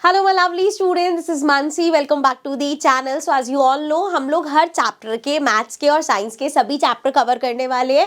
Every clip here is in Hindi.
Hello my lovely student, this is Mansi. Welcome back to the channel. So as you all know, हम लोग हर चैप्टर के मैथ्स के और साइंस के सभी चैप्टर कवर करने वाले हैं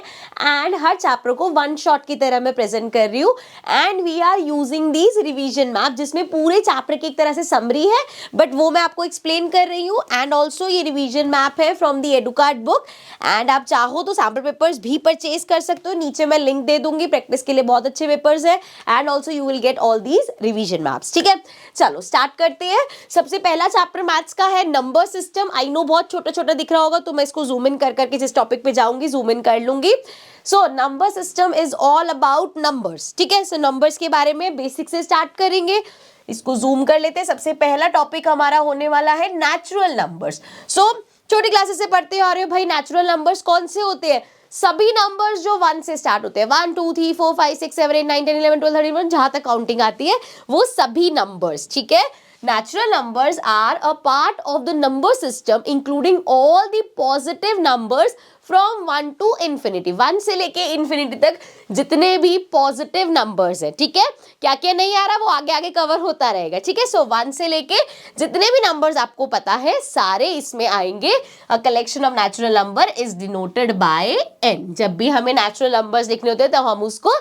एंड हर चैप्टर को वन शॉट की तरह मैं प्रेजेंट कर रही हूँ and we are using these revision map, जिसमें पूरे चैप्टर की एक तरह से समरी है बट वो मैं आपको एक्सप्लेन कर रही हूँ। एंड ऑल्सो ये रिवीजन मैप है फ्रॉम दी एडुकार्ड बुक एंड आप चाहो तो सैम्पल पेपर्स भी परचेज कर सकते हो, नीचे मैं लिंक दे दूंगी। प्रैक्टिस के लिए बहुत अच्छे पेपर्स है and also you will get all these revision maps. ठीक है, चलो स्टार्ट करते हैं। सबसे पहला चैप्टर मैथ्स का है नंबर सिस्टम। आई नो बहुत छोटा छोटा दिख रहा होगा तो मैं इसको जूम इन कर करके जिस टॉपिक पे जाऊंगी जूम इन कर लूंगी। So number system is all about numbers. ठीक है, सो नंबर्स के बारे में बेसिक से स्टार्ट करेंगे। इसको जूम कर लेते हैं। सबसे पहला टॉपिक हमारा होने वाला है नेचुरल नंबर्स। सो छोटी क्लासेस से पढ़ते आ रहे हो भाई, नेचुरल नंबर्स कौन से होते हैं? सभी नंबर्स जो 1 से स्टार्ट होते हैं, 1 2 3 4 5 6 7 8 9 10 11 12 13 जहां तक काउंटिंग आती है वो सभी नंबर्स। ठीक है, natural numbers are a part of the number system including all the positive numbers from 1 to infinity। 1 से लेके infinity तक जितने भी पॉजिटिव नंबर्स हैं। ठीक है, क्या क्या नहीं आ रहा वो आगे आगे कवर होता रहेगा। ठीक है, सो 1 से लेके जितने भी नंबर्स आपको पता है सारे इसमें आएंगे। A collection of natural number is denoted by n। जब भी हमें नेचुरल नंबर्स लिखने होते हैं तो हम उसको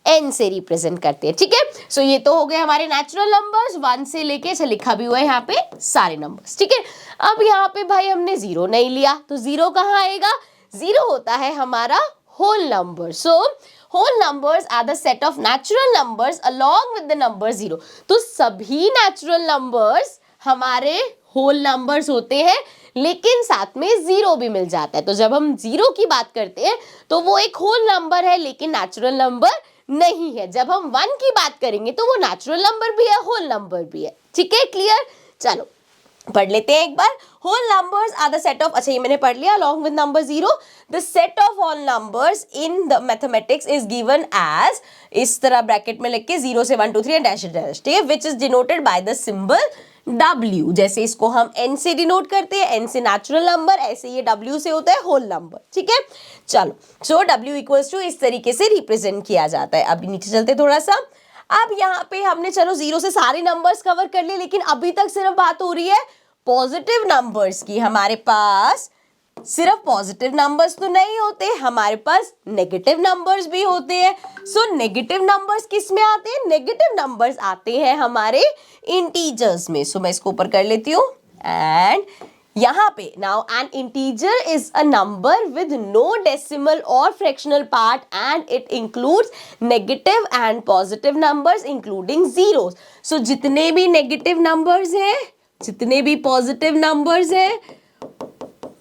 n से रिप्रेजेंट करते हैं। ठीक है, सो ये तो हो गए हमारे नेचुरल नंबर्स 1 से लेके, ऐसे लिखा भी हुआ है यहाँ पे सारे नंबर्स। ठीक है, अब यहाँ पे भाई हमने जीरो नहीं लिया तो जीरो कहाँ आएगा? जीरो होता है हमारा whole number. So whole numbers are the set of natural numbers along with the number zero. तो सभी नेचुरल नंबर्स हमारे होल नंबर्स होते हैं लेकिन साथ में जीरो भी मिल जाता है। तो जब हम जीरो की बात करते हैं तो वो एक होल नंबर है लेकिन नेचुरल नंबर नहीं है। जब हम 1 की बात करेंगे तो वो नेचुरल नंबर भी है होल नंबर भी है। ठीक है, क्लियर? चलो पढ़ लेते हैं एक बार। Whole numbers are the set of, अच्छा ये मैंने पढ़ लिया, along with number zero the set of all numbers in the mathematics is given as, इस तरह ब्रैकेट में लिख के 0 से 1 2 3 डैश डैश। ठीक है, which is denoted by the symbol W। जैसे इसको हम n से डिनोट करते हैं, n से नेचुरल नंबर, ऐसे ये W से होता है होल नंबर। ठीक है, चलो सो W इक्वल्स टू इस तरीके से रिप्रेजेंट किया जाता है। अभी नीचे चलते थोड़ा सा। अब यहाँ पे हमने चलो जीरो से सारे नंबर्स कवर कर लिए लेकिन अभी तक सिर्फ बात हो रही है पॉजिटिव नंबर्स की। हमारे पास सिर्फ पॉजिटिव नंबर्स तो नहीं होते, हमारे पास नेगेटिव नंबर्स भी होते हैं। सो नेगेटिव नंबर्स किस में आते हैं? नेगेटिव नंबर्स आते हैं हमारे इंटीजर्स में। सो मैं इसको ऊपर कर लेती हूँ एंड यहाँ पे now an integer is a number with no decimal और fractional part and it includes negative and positive numbers including zeros. So जितने भी नेगेटिव नंबर्स हैं, जितने भी पॉजिटिव नंबर्स हैं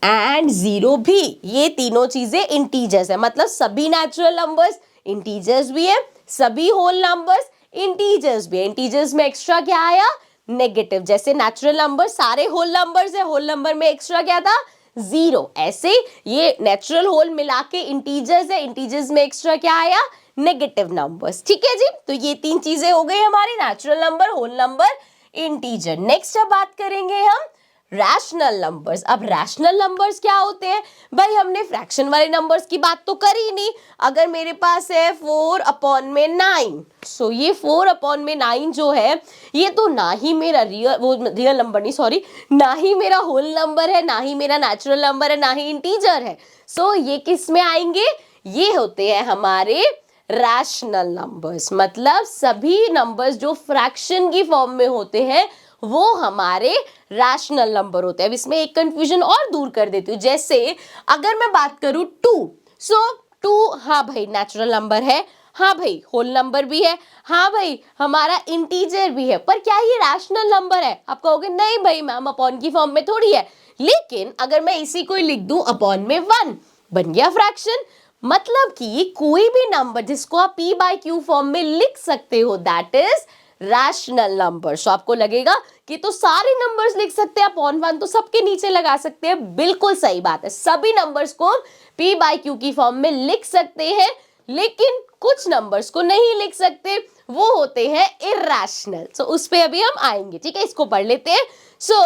एंड जीरो भी, ये तीनों चीजें इंटीजर्स है। मतलब सभी नेचुरल नंबर्स इंटीजर्स भी है, सभी होल नंबर्स इंटीजर्स भी है। इंटीजर्स में एक्स्ट्रा क्या आया? नेगेटिव। जैसे नेचुरल नंबर सारे होल नंबर्स है, होल नंबर में एक्स्ट्रा क्या था? जीरो। ऐसे ये नेचुरल होल मिला के इंटीजर्स है, इंटीजर्स में एक्स्ट्रा क्या आया? Negative numbers. ठीक है जी, तो ये तीन चीजें हो गई हमारी, natural number, whole number, integer. Next अब बात करेंगे हम रैशनल नंबर्स। अब रैशनल नंबर्स क्या होते हैं भाई? हमने फ्रैक्शन वाले नंबर्स की बात तो करी नहीं। अगर मेरे पास है 4 अपॉन में 9, सो ये 4 अपॉन में 9 जो है ये तो ना ही मेरा रियल नंबर नहीं, सॉरी, ना ही मेरा होल नंबर है, ना ही मेरा नेचुरल नंबर है, ना ही इंटीजर है। सो ये किस में आएंगे? ये होते हैं हमारे रैशनल नंबर्स। मतलब सभी नंबर्स जो फ्रैक्शन की फॉर्म में होते हैं वो हमारे रैशनल नंबर होते हैं। अब इसमें एक कंफ्यूजन और दूर कर देती हूँ। जैसे अगर मैं बात करूं 2, सो 2 हाँ भाई नेचुरल नंबर है, हाँ भाई होल नंबर भी है, हाँ भाई हमारा इंटीजर भी है, पर क्या ये रैशनल नंबर है? आप कहोगे नहीं भाई मैम अपॉन की फॉर्म में थोड़ी है। लेकिन अगर मैं इसी को लिख दूं अपॉन में 1, बन गया फ्रैक्शन। मतलब कि कोई भी नंबर जिसको आप p बाय q फॉर्म में लिख सकते हो दैट इज रैशनल नंबर। सो आपको लगेगा कि तो सारे नंबर्स लिख सकते हैं अपॉन 1 तो सबके नीचे लगा सकते हैं। बिल्कुल सही बात है, सभी नंबर्स को p बाय q की फॉर्म में लिख सकते हैं लेकिन कुछ नंबर्स को नहीं लिख सकते, वो होते हैं इरैशनल। सो उस पे अभी हम आएंगे। ठीक है, इसको पढ़ लेते हैं। सो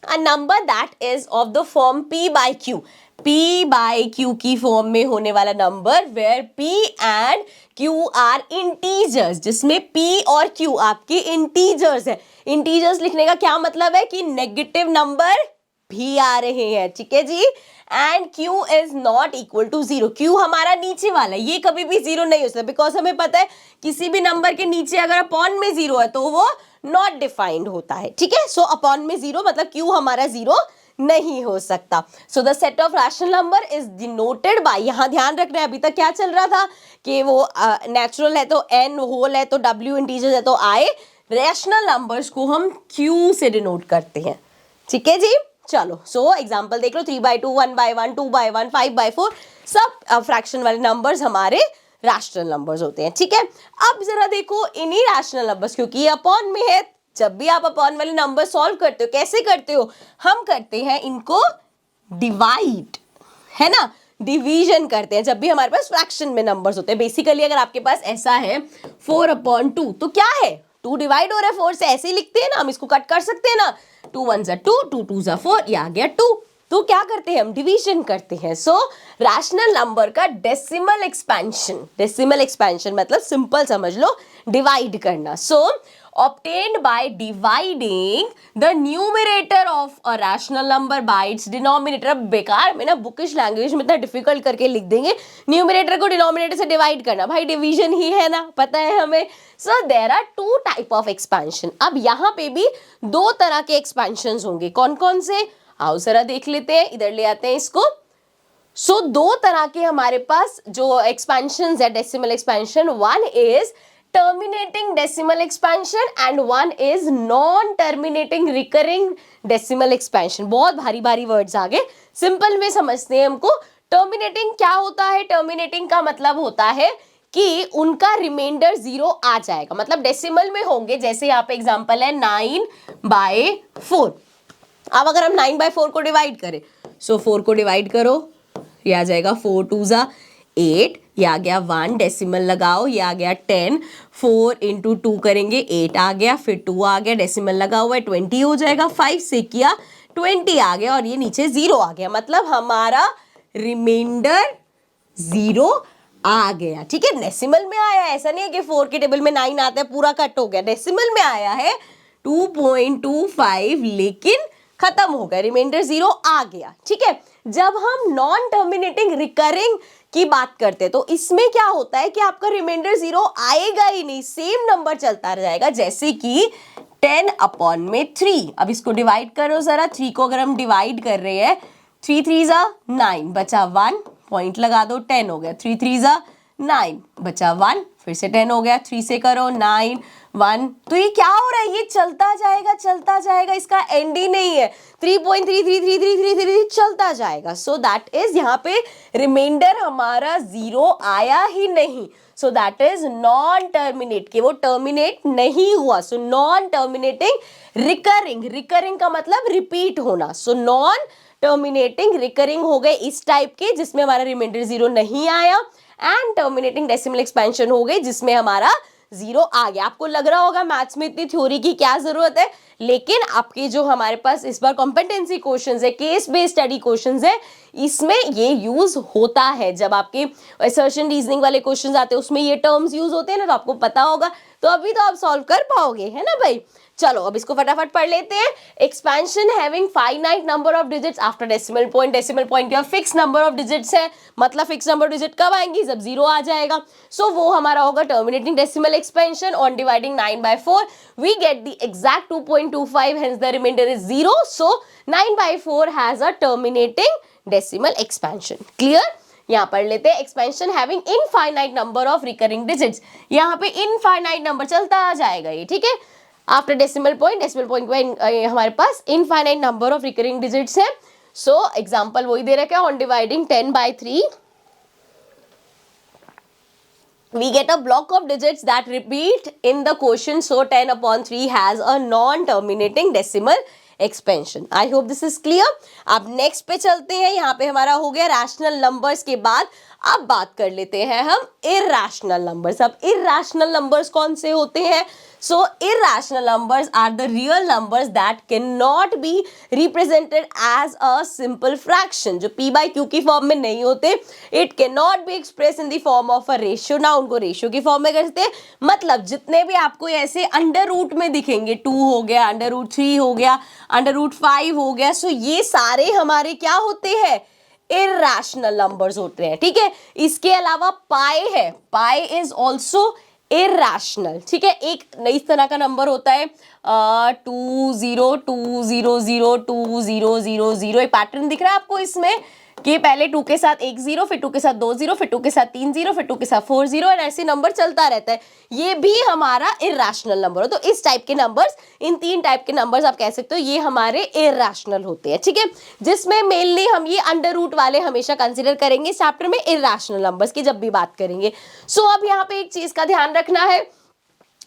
a number that is of the form p by q, p by q की फॉर्म में होने वाला number where p and q are integers, जिसमें p और q आपके integers है। integers लिखने का क्या मतलब है कि नेगेटिव नंबर भी आ रहे हैं, ठीक है जी। And q is not equal to zero, q हमारा नीचे वाला, ये कभी भी जीरो नहीं हो सकता, बिकॉज हमें पता है किसी भी नंबर के नीचे अगर अपॉन में जीरो है तो वो नॉट डिफाइंड होता है, ठीक है। सो अपॉन में जीरो मतलब q हमारा जीरो नहीं हो सकता। So the set of rational number is denoted by, यहां ध्यान रखना है, अभी तक क्या चल रहा था कि वो नेचुरल है तो n, होल है तो w, इंटीजर है तो i, रैशनल नंबर्स को हम q से डिनोट करते हैं, ठीक है जी। चलो सो एग्जांपल देख लो, 3/2, 1/1, 2/1, 5/4, सब फ्रैक्शन वाले नंबर्स हमारे रैशनल नंबर्स होते हैं, ठीक है। अब जरा देखो इन्हीं रैशनल नंबर्स, क्योंकि ये अपॉन में है, जब भी आप अपॉन वाले नंबर सॉल्व करते हो कैसे करते हो, हम करते हैं इनको डिवाइड, है ना, डिवीजन करते हैं जब भी हमारे पास फ्रैक्शन में नंबर्स होते हैं। बेसिकली अगर आपके पास ऐसा है 4/2 तो क्या है, 2 डिवाइड हो रहा है 4 से, ऐसे ही लिखते हैं ना, हम इसको कट कर सकते हैं ना, 2 1 2, 2 2 4, ये आ गया 2। तो क्या करते हैं हम, डिवीजन करते हैं। सो रैशनल नंबर का डेसिमल एक्सपेंशन, डेसिमल एक्सपेंशन मतलब सिंपल समझ लो, डिवाइड करना। सो obtained by dividing the numerator of a rational number by its denominator। अब बेकार में ना बुकिश लैंग्वेज में इतना डिफिकल्ट करके लिख देंगे, न्यूमरेटर को डिनोमिनेटर से डिवाइड करना, भाई डिवीजन ही है ना, पता है हमें। So there are 2 type of expansion. अब यहाँ पे भी 2 तरह के एक्सपेंशन होंगे, कौन कौन से, आओ जरा देख लेते हैं, इधर ले आते हैं इसको। सो 2 तरह के हमारे पास जो एक्सपेंशन है decimal expansion, one is terminating decimal expansion and one is non-terminating recurring decimal expansion। बहुत भारी भारी वर्ड्स आ गए, सिंपल में समझते हैं हमको। टर्मिनेटिंग क्या होता है, टर्मिनेटिंग का मतलब होता है कि उनका रिमाइंडर 0 आ जाएगा, मतलब डेसिमल में होंगे। जैसे यहाँ पे एग्जांपल है 9/4। अब अगर हम 9/4 को डिवाइड करें, सो 4 को डिवाइड करो, ये आ जाएगा 4 2 8, ये आ गया 1, डेसिमल लगाओ, ये आ गया 10, 4 × 2 करेंगे 8 आ गया, फिर 2 आ गया, डेसिमल लगा हुआ है 20 हो जाएगा, 5 से किया 20 आ गया, और ये नीचे 0 आ गया, मतलब हमारा रिमाइंडर 0 आ गया, ठीक है। डेसिमल में आया, ऐसा नहीं है कि 4 के टेबल में 9 आता है पूरा कट हो गया, डेसिमल में आया है 2.25, लेकिन खत्म हो गया, रिमाइंडर 0 आ गया, ठीक है। जब हम नॉन टर्मिनेटिंग रिकरिंग की बात करते हैं तो इसमें क्या होता है कि आपका रिमाइंडर 0 आएगा ही नहीं, सेम नंबर चलता जाएगा, जैसे कि 10/3। अब इसको डिवाइड करो जरा, 3 को अगर हम डिवाइड कर रहे हैं, 3 3 9, बचा 1, पॉइंट लगा दो, 10 हो गया, 3 3 9, बचा 1, फिर से 10 हो गया, 3 से करो 9 1, तो ये क्या हो रहा है, ये चलता जाएगा, इसका एंड ही नहीं है, 3.333333 चलता जाएगा। सो दैट इज यहाँ पे रिमाइंडर हमारा 0 आया ही नहीं, so that is non terminate, कि वो टर्मिनेट नहीं हुआ। So non terminating recurring, recurring का मतलब रिपीट होना, सो नॉन टर्मिनेटिंग रिकरिंग हो गए इस टाइप के जिसमें हमारा रिमाइंडर 0 नहीं आया, एंड टर्मिनेटिंग डेसिमल एक्सपेंशन हो गई जिसमें हमारा 0 आ गया। आपको लग रहा होगा मैथ्स में इतनी थ्योरी की क्या जरूरत है, लेकिन आपके जो हमारे पास इस बार कॉम्पिटेंसी क्वेश्चंस है, केस बेस्ड स्टडी क्वेश्चंस है, इसमें ये यूज होता है। जब आपके असर्शन रीजनिंग वाले क्वेश्चंस आते हैं उसमें ये टर्म्स यूज होते हैं ना, तो आपको पता होगा, तो अभी तो आप सॉल्व कर पाओगे, है ना भाई। चलो अब इसको फटाफट पढ़ लेते हैं। Expansion having finite number of digits after decimal point, decimal point का फिक्स नंबर ऑफ डिजिट्स है, मतलब फिक्स नंबर डिजिट कब आएंगी, जब 0 आ जाएगा। सो वो हमारा होगा terminating decimal expansion on dividing 9/4, we get the exact 2.25, hence the remainder is 0, so 9/4 has a terminating decimal expansion। Clear, यहाँ पढ़ लेते हैं। Expansion having infinite number of recurring digits, यहाँ पे इनफाइनाइट नंबर चलता आ जाएगा ये, ठीक है। आफ्टर डेसिमल पॉइंट पे हमारे पास infinite number of recurring digits है। सो एग्जांपल वही दे रखा है, on dividing 10/3 we get a block of digits that repeat in the quotient, so 10/3 has a non-terminating decimal expansion। I hope this is clear। अब नेक्स्ट पे चलते हैं, यहाँ पे हमारा हो गया रैशनल नंबर्स के बाद अब बात कर लेते हैं हम इर्रेशनल नंबर्स। अब इर्रेशनल नंबर्स कौन से होते हैं? So irrational numbers are the real numbers that cannot be represented as a simple fraction, जो p by q की फॉर्म में नहीं होते। It cannot be expressed in the form of a ratio, ना उनको रेशियो की फॉर्म में करते। मतलब जितने भी आपको ऐसे अंडर रूट में दिखेंगे, 2 हो गया, अंडर रूट 3 हो गया, अंडर रूट 5 हो गया, सो ये सारे हमारे क्या होते हैं? इर्रेशनल नंबर्स होते हैं। ठीक है, इसके अलावा पाई है, पाई इज ऑल्सो इर्रेशनल। ठीक है, एक इस तरह का नंबर होता है 2 0 2 0 0 2 0 0 0, एक पैटर्न दिख रहा है आपको इसमें कि पहले 2 के साथ 1 0, फिर 2 के साथ 2 0, फिर 2 के साथ 3 0, फिर 2 के साथ 4 0, और ऐसे नंबर चलता रहता है। ये भी हमारा इर्रेशनल नंबर हो। तो इस टाइप के नंबर्स, इन 3 टाइप के नंबर्स आप कह सकते हो ये हमारे इर्रेशनल होते हैं। ठीक है, जिसमें मेनली हम ये अंडर रूट वाले हमेशा कंसिडर करेंगे इस चैप्टर में इर्रेशनल नंबर्स की जब भी बात करेंगे। सो अब यहाँ पे एक चीज का ध्यान रखना है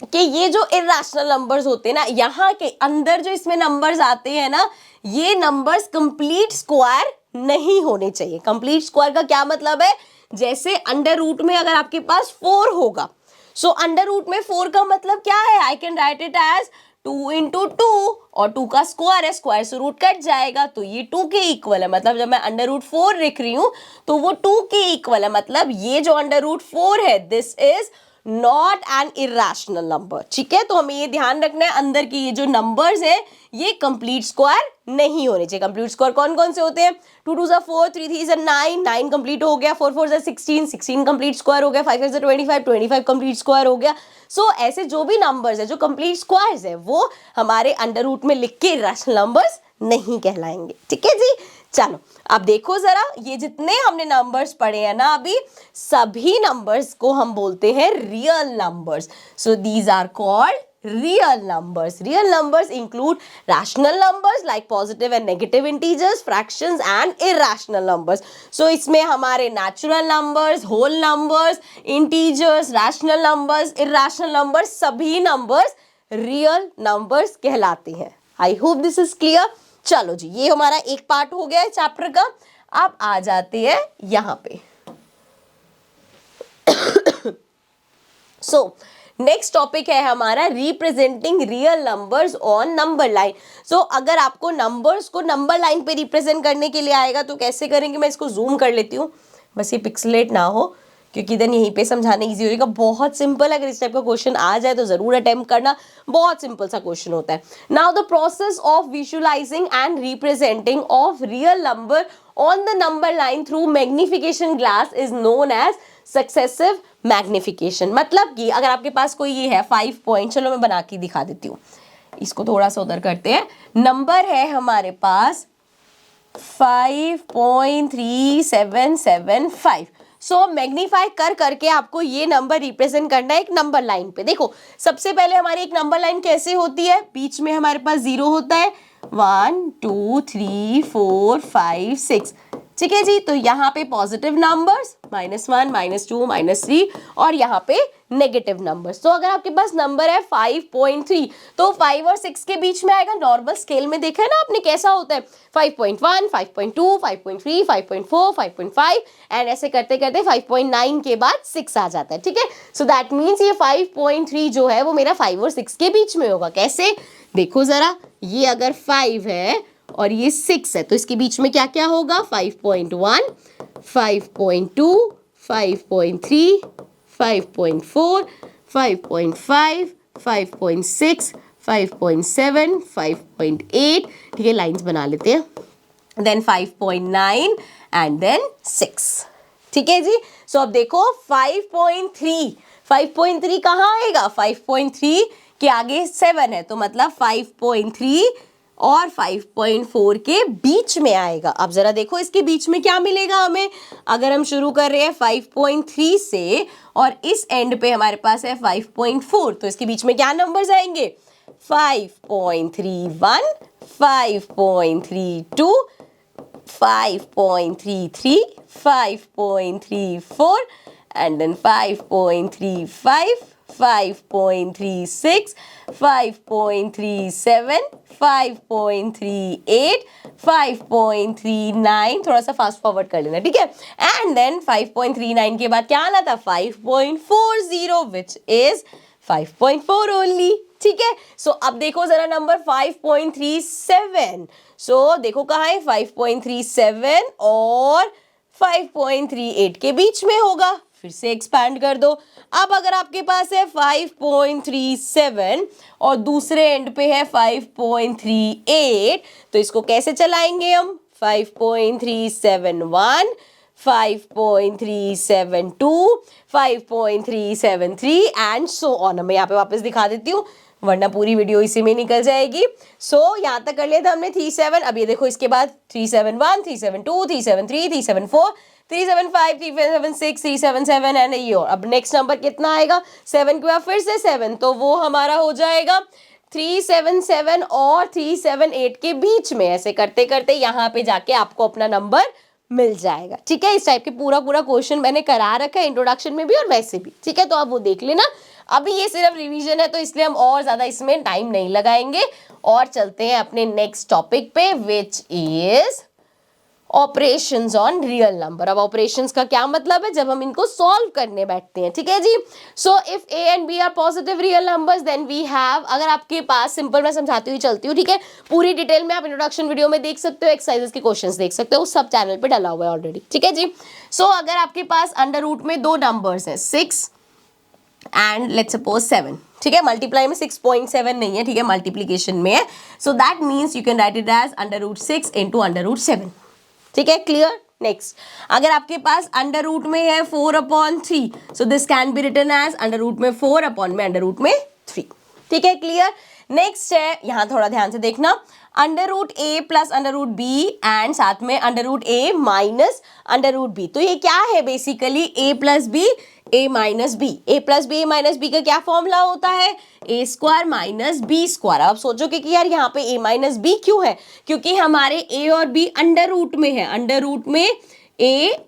कि ये जो इर्रेशनल नंबर्स होते हैं ना, यहाँ के अंदर जो इसमें नंबर्स आते हैं ना, ये नंबर्स कंप्लीट स्क्वायर नहीं होने चाहिए। कंप्लीट स्क्वायर का क्या मतलब है? जैसे अंडर रूट में अगर आपके पास 4 होगा, सो अंडर रूट में 4 का मतलब क्या है? I can write it as 2 into 2, और 2 का स्क्वायर है, स्क्वायर से रूट कट जाएगा तो ये 2 के इक्वल है। मतलब जब मैं अंडर रूट 4 लिख रही हूं तो वो 2 के इक्वल है। मतलब ये जो अंडर रूट 4 है, this is not an irrational number. ठीक है, तो हमें ये ध्यान रखना है अंदर की ये जो नंबर्स है ये कंप्लीट स्क्वायर नहीं होने चाहिए। कंप्लीट स्क्वायर कौन कौन से होते हैं? 2 2 4, 3 3 9, 9 कंप्लीट हो गया, 4 4 16, 16 कंप्लीट स्क्वायर हो गया, 5 5 25, 25 कंप्लीट स्क्वायर हो गया। सो ऐसे जो भी नंबर्स है जो कंप्लीट स्क्वायर्स है वो हमारे अंडर रूट में लिख के इर्रेशनल नंबर्स नहीं कहलाएंगे। ठीक है जी, चलो अब देखो जरा, ये जितने हमने नंबर्स पढ़े हैं ना अभी, सभी नंबर्स को हम बोलते हैं real numbers. So these are called real numbers. Real numbers include rational numbers like positive and negative integers, fractions and irrational numbers. So इसमें हमारे natural numbers, whole numbers, integers, rational numbers, irrational numbers, सभी numbers real numbers कहलाते हैं। I hope this is clear. चलो जी, ये हमारा एक पार्ट हो गया है चैप्टर का। अब आ जाते हैं यहाँ पे। So नेक्स्ट टॉपिक है हमारा representing real numbers on number line. So अगर आपको नंबर्स को नंबर लाइन पे रिप्रेजेंट करने के लिए आएगा तो कैसे करेंगे? मैं इसको जूम कर लेती हूँ, बस ये पिक्सलेट ना हो, क्योंकि देन यहीं पे समझाना इजी होगा। बहुत सिंपल, अगर इस टाइप का क्वेश्चन आ जाए तो जरूर अटेम्प्ट करना, बहुत सिंपल सा क्वेश्चन होता है। Now the process of visualizing and representing of real number on the number line through magnification glass is known as successive magnification. मतलब कि अगर आपके पास कोई ये है 5 पॉइंट, चलो मैं बना के दिखा देती हूँ, इसको थोड़ा सा उधर करते हैं। नंबर है हमारे पास 5.3775। सो मैग्नीफाई कर करके आपको ये नंबर रिप्रेजेंट करना है एक नंबर लाइन पे। देखो सबसे पहले हमारी एक नंबर लाइन कैसे होती है? बीच में हमारे पास 0 होता है, 1 2 3 4 5 6। ठीक है जी, तो यहाँ पे पॉजिटिव नंबर्स -1 -2 -3, और यहाँ पे नेगेटिव नंबर्स। तो अगर आपके पास नंबर है 5.3 तो 5 और 6 के बीच में आएगा। नॉर्मल स्केल में देखा है ना आपने कैसा होता है? 5.1 5.2 5.3 5.4 5.5 एंड ऐसे करते करते 5.9 के बाद 6 आ जाता है। ठीक है, सो दैट मीन्स ये 5.3 जो है वो मेरा 5 और 6 के बीच में होगा। कैसे? देखो जरा, ये अगर 5 है और ये 6 है तो इसके बीच में क्या क्या होगा? 5.1 5.2 5.3 5.4 5.5 5.6 5.7 5.8। ठीक है, लाइंस बना लेते हैं, देन 5.9 एंड देन 6। ठीक है जी, सो अब देखो 5.3 कहाँ आएगा? 5.3 के आगे 7 है तो मतलब 5.3 और 5.4 के बीच में आएगा। अब जरा देखो इसके बीच में क्या मिलेगा हमें। अगर हम शुरू कर रहे हैं 5.3 से और इस एंड पे हमारे पास है 5.4, तो इसके बीच में क्या नंबर्स आएंगे? 5.31 5.32 5.33 5.34 एंड देन 5.35 5.36, 5.37, 5.38, 5.39, थोड़ा सा फास्ट फॉरवर्ड कर लेना, ठीक है। एंड देन 5.39 के बाद क्या आना था 5.40 विच इज 5.4 ओनली, ठीक है। सो अब देखो जरा नंबर 5.37, सो देखो कहाँ है 5.37 और 5.38 के बीच में होगा, फिर से एक्सपैंड कर दो। अब अगर आपके पास है 5.37 और दूसरे एंड पे है 5.38, तो इसको कैसे चलाएंगे हम 5.371, 5.372, 5.373 एंड सो ऑन। मैं यहाँ पे वापस दिखा देती हूँ वरना पूरी वीडियो इसी में निकल जाएगी। सो यहाँ तक कर लिया था हमने 37, अब ये देखो इसके बाद 371, 372, 373, 374, 375, 376, 377 एंड ये। अब नेक्स्ट नंबर कितना आएगा 7 के बाद फिर से 7, तो वो हमारा हो जाएगा 377 और 378 के बीच में। ऐसे करते करते यहाँ पे जाके आपको अपना नंबर मिल जाएगा, ठीक है। इस टाइप के पूरा क्वेश्चन मैंने करा रखा है इंट्रोडक्शन में भी और वैसे भी, ठीक है। तो आप वो देख लेना। अभी ये सिर्फ रिवीजन है तो इसलिए हम और ज्यादा इसमें टाइम नहीं लगाएंगे और चलते हैं अपने नेक्स्ट टॉपिक पे which is operations on real number. अब ऑपरेशंस का क्या मतलब है, जब हम इनको सॉल्व करने बैठते हैं, ठीक है जी। So if a and b are positive real numbers then we have, अगर आपके पास सिंपल मैं समझाती हुई चलती हूँ, ठीक है। पूरी डिटेल में आप इंट्रोडक्शन वीडियो में देख सकते हो, एक्सरसाइजेस के क्वेश्चंस देख सकते हो, सब चैनल पे डाला हुआ है ऑलरेडी, ठीक है जी। सो अगर आपके पास अंडर रूट में दो नंबर्स हैं 6 एंड लेट्स सपोज 7, ठीक है। मल्टीप्लाई में 6.7 नहीं है, ठीक है, मल्टीप्लीकेशन में है। So that means you can write it as under root 6 into under root 7, ठीक है, क्लियर। नेक्स्ट, अगर आपके पास अंडर रूट में है 4/3, so this can be written as under root में 4 अपॉन में अंडर रूट में 3, ठीक है, क्लियर। नेक्स्ट है, यहां थोड़ा ध्यान से देखना, under root A plus under root B and साथ में under root A minus under root B. तो ये क्या है basically A plus B A minus B. A plus B A minus B का क्या फॉर्मूला होता है A square minus B square. अब सोचोगे कि यार यहाँ पे ए माइनस बी क्यों है, क्योंकि हमारे ए और बी अंडर रूट में है, अंडर रूट में ए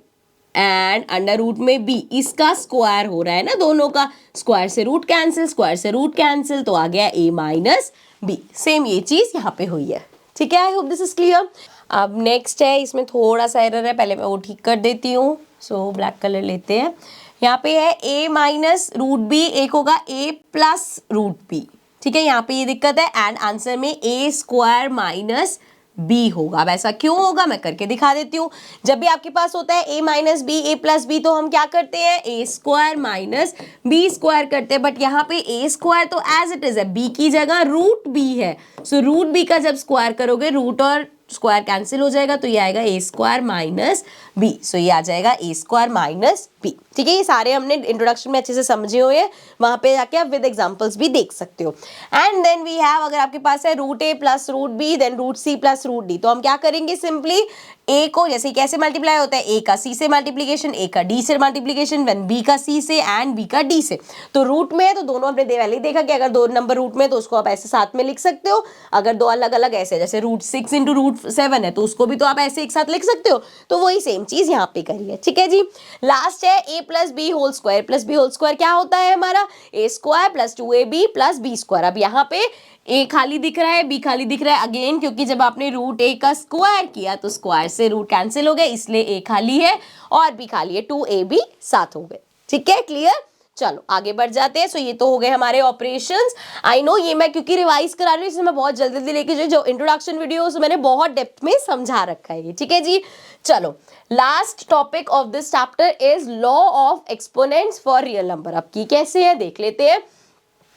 एंड अंडर रूट में बी, इसका स्क्वायर हो रहा है ना, दोनों का स्क्वायर से रूट कैंसिल, स्क्वायर से रूट कैंसिल, तो आ गया ए माइनस बी। सेम ये चीज यहाँ पे हुई है, ठीक है। I hope this is clear. अब नेक्स्ट है, इसमें थोड़ा सा एरर है, पहले मैं वो ठीक कर देती हूँ। सो ब्लैक कलर लेते हैं। यहाँ पे है a माइनस रूट बी, एक होगा a प्लस रूट बी, ठीक है। यहाँ पे ये दिक्कत है एंड आंसर में a स्क्वायर माइनस b होगा। अब ऐसा क्यों होगा मैं करके दिखा देती हूँ। जब भी आपके पास होता है a minus B a plus B, तो हम क्या करते हैं a square minus b square करते हैं, बट यहाँ पे a स्क्वायर तो एज इट इज है, b की जगह रूट b है। सो रूट b का जब स्क्वायर करोगे रूट और स्क्वायर कैंसिल हो जाएगा, तो ये आएगा ए स्क्वायर माइनस बी। सो ये आ जाएगा ए स्क्वायर माइनस बी, ठीक है। ये सारे हमने इंट्रोडक्शन में अच्छे से समझे हुए हैं, वहां पे जाके आप विद एग्जांपल्स भी देख सकते हो। एंड देन वी हैव, अगर आपके पास है रूट ए plus root b then root c plus root d, तो हम क्या करेंगे सिंपली ए को, जैसे कैसे मल्टीप्लाई होता है, ए का सी से मल्टीप्लीकेशन, ए का डी से मल्टीप्लीकेशन, देन बी का सी से एंड बी का डी से। तो रूट में है तो दोनों अपने पहले ही देखा कि अगर दो नंबर रूट में तो उसको आप ऐसे साथ में लिख सकते हो, अगर दो अलग अलग ऐसे, जैसे रूट 6 इंटू रूट 7 है तो उसको भी तो आप ऐसे एक साथ लिख सकते हो। तो वही सेम चीज यहाँ पे करी है, ठीक है जी। लास्ट है a plus b whole square, plus b whole square क्या होता है हमारा a square plus 2ab plus b square. अब यहाँ पे ए खाली दिख रहा है, बी खाली दिख रहा है, अगेन क्योंकि जब आपने रूट ए का स्क्वायर किया तो स्क्वायर से रूट कैंसिल हो गए, इसलिए ए खाली है और बी खाली है, 2ab साथ हो गए, ठीक है, क्लियर। चलो आगे बढ़ जाते हैं। सो ये तो हो गए हमारे ऑपरेशंस। आई नो ये मैं क्योंकि रिवाइज करा रही हूँ, इसमें मैं बहुत जल्दी जल्दी लेके जो इंट्रोडक्शन वीडियो मैंने बहुत डेप्थ में समझा रखा है, ठीक है जी। चलो last topic of this chapter is law of exponents for real number. अब की कैसे है देख लेते हैं।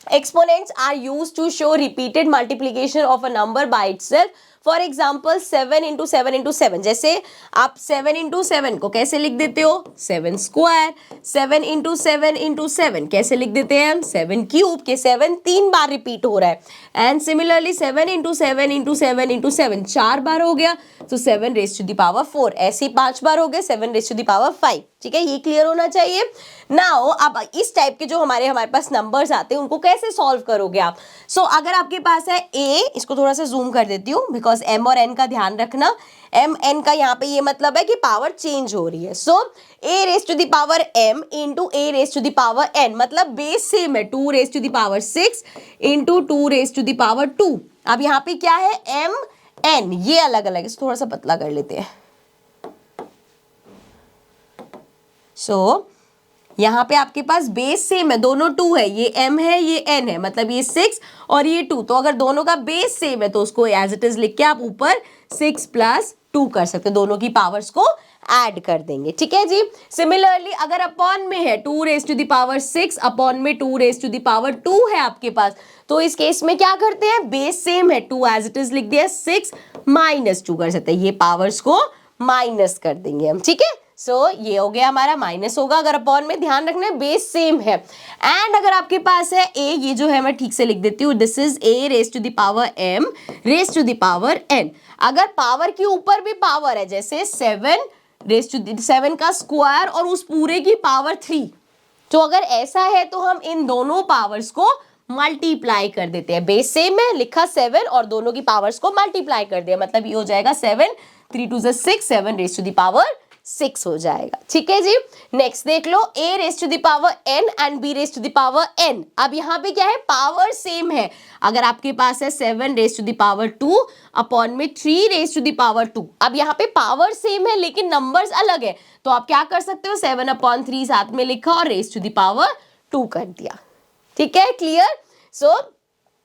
Exponents are used to show repeated multiplication of a number by itself. For example 7 into 7 into 7, जैसे आप 7 into 7 को कैसे लिख देते हो 7 स्क्वायर, 7 into 7 into 7 कैसे लिख देते हैं हम 7 क्यूब, के 7 3 बार रिपीट हो रहा है। And similarly 7 into 7 into 7 into 7 4 बार हो गया, तो 7 raised to the power 4, ऐसे 5 बार हो गए 7 raised to the power 5, ठीक है, ये क्लियर होना चाहिए। नाउ अब इस टाइप के जो हमारे पास नंबर्स आते हैं उनको कैसे सॉल्व करोगे आप? सो अगर आपके पास है ए, इसको थोड़ा सा जूम कर देती हूँ बिकॉज एम और एन का ध्यान रखना, एम एन का यहाँ पे ये मतलब है कि पावर चेंज हो रही है। So a raise to the power m into a raise to the power n, मतलब बेस सेम है, 2 raise to the power 6 into 2 raise to the power 2। अब यहाँ पे क्या है, एम एन ये अलग अलग है, इसको थोड़ा सा पतला कर लेते हैं। सो यहाँ पे आपके पास बेस सेम है, दोनों 2 है, ये m है ये n है, मतलब ये 6 और ये 2। तो अगर दोनों का बेस सेम है तो उसको एज इट इज लिख के आप ऊपर 6 + 2 कर सकते हो, दोनों की पावर्स को ऐड कर देंगे। ठीक है जी। सिमिलरली अगर अपॉन में है 2 raise to the power 6 upon में 2 रेज टू द पावर 2 है आपके पास, तो इस केस में क्या करते हैं, बेस सेम है 2 एज इट इज लिख दिया, 6 - 2 कर सकते हैं, ये पावर्स को माइनस कर देंगे हम। ठीक है, सो ये हो गया हमारा, माइनस होगा अगर अपॉन में, ध्यान रखना है बेस सेम है। एंड अगर आपके पास है ए, ये जो है मैं ठीक से लिख देती हूँ, this is A raise to the power M raise to the power N. अगर पावर के ऊपर भी पावर है, जैसे 7 रेज टू द 7 का स्क्वायर और उस पूरे की पावर 3, तो अगर ऐसा है तो हम इन दोनों पावर्स को मल्टीप्लाई कर देते हैं। बेस सेम है, लिखा 7 और दोनों की पावर्स को मल्टीप्लाई कर दिया, मतलब ये हो जाएगा 7 3 2 6, 7 रेज टू द पावर 6 हो जाएगा। ठीक है जी। नेक्स्ट देख लो, a raise to the power n and b raise to the power n। अब यहाँ पे क्या है, पावर सेम है। अगर आपके पास है 7 raise to the power 2 upon में 3 रेज टू द पावर 2, अब यहाँ पे पावर सेम है लेकिन नंबर्स अलग है, तो आप क्या कर सकते हो, 7/3 साथ में लिखा और रेज टू द पावर 2 कर दिया। ठीक है, क्लियर। सो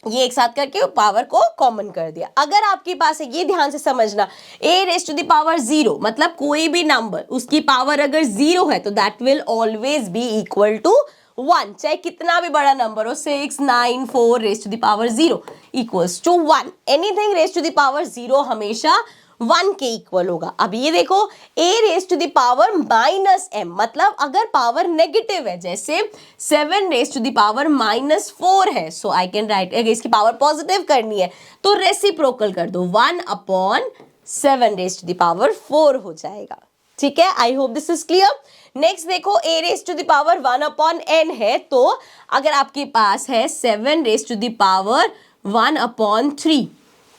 ये एक साथ करके पावर को कॉमन कर दिया। अगर आपके पास है, ये ध्यान से समझना, a raise to the power 0, मतलब कोई भी नंबर उसकी पावर अगर 0 है तो that will always be equal to 1, चाहे कितना भी बड़ा नंबर हो, 6 9 4 raise to the power 0 equals to 1। Anything raise to the power 0 हमेशा 1 के इक्वल होगा। अब ये देखो, a raise to the power -m, मतलब अगर पावर नेगेटिव है, जैसे 7 रेज टू द पावर -4 है, सो आई कैन राइट, अगर इसकी पावर पॉजिटिव करनी है तो रेसिप्रोकल कर दो, 1/7 रेज टू द पावर 4 हो जाएगा। ठीक है, I hope this is clear. Next देखो, a raise to the power 1/n है, तो अगर आपके पास है 7 रेज टू द पावर 1/3,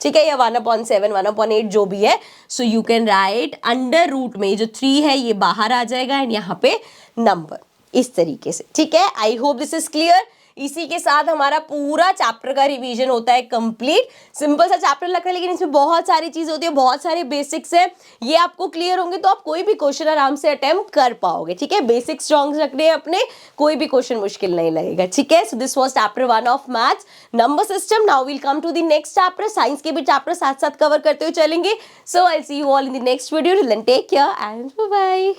ठीक है, या 1/7 1/8 जो भी है, so you can write under root में जो 3 है ये बाहर आ जाएगा एंड यहाँ पे नंबर, इस तरीके से। ठीक है, I hope this is clear. इसी के साथ हमारा पूरा चैप्टर का रिवीजन होता है कंप्लीट। सिंपल सा चैप्टर लगता है लेकिन इसमें बहुत सारी चीज होती है, बहुत सारे बेसिक्स है, ये आपको क्लियर होंगे तो आप कोई भी क्वेश्चन आराम से अटेम्प्ट कर पाओगे। ठीक है, बेसिक्स स्ट्रॉन्ग रखने हैं अपने, कोई भी क्वेश्चन मुश्किल नहीं लगेगा। ठीक है, so this was chapter 1 of maths number system. Now will come to the next chapter. Science के भी चैप्टर साथ साथ कवर करते हुए चलेंगे। So I will see you all in the next video. Till then take care and bye bye.